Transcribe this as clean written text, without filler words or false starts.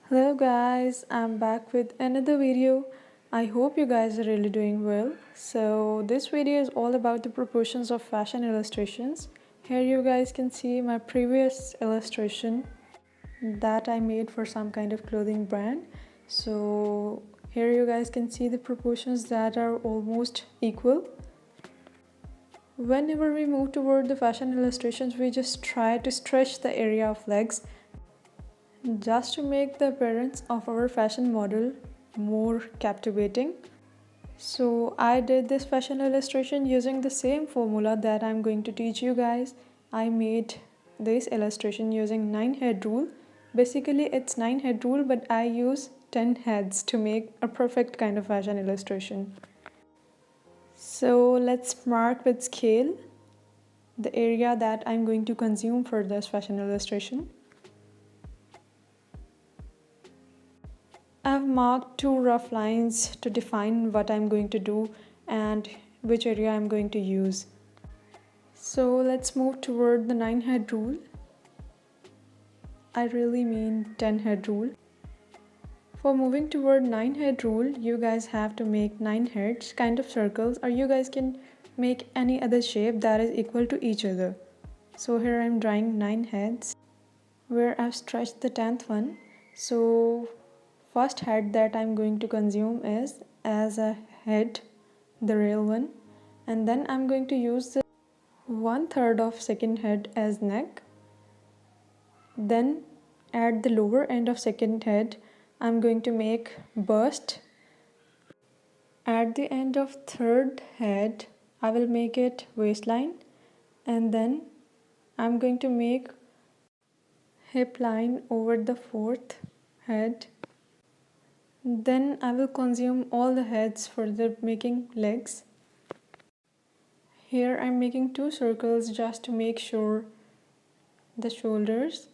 Hello guys, I'm back with another video. I hope you guys are really doing well. So this video is all about the proportions of fashion illustrations. Here you guys can see my previous illustration that I made for some kind of clothing brand. So here you guys can see the proportions that are almost equal. Whenever we move toward the fashion illustrations, we just try to stretch the area of legs just to make the appearance of our fashion model more captivating. So I did this fashion illustration using the same formula that I'm going to teach you guys. I made this illustration using 9 head rule. Basically it's 9 head rule, but I use 10 heads to make a perfect kind of fashion illustration. So let's mark with scale the area that I'm going to consume for this fashion illustration. I've marked two rough lines to define what I'm going to do and which area I'm going to use. So let's move toward the 9 head rule. I really mean 10 head rule. For moving toward 9 head rule, you guys have to make 9 heads, kind of circles, or you guys can make any other shape that is equal to each other. So here I'm drawing 9 heads where I've stretched the 10th one. So first head that I'm going to consume is as a head, the real one, and then I'm going to use the 1/3 of second head as neck. Then at the lower end of second head, I'm going to make bust. At the end of third head, I will make it waistline, and then I'm going to make hip line over the fourth head. Then I will consume all the heads for the making legs. Here I'm making two circles just to make sure the shoulders.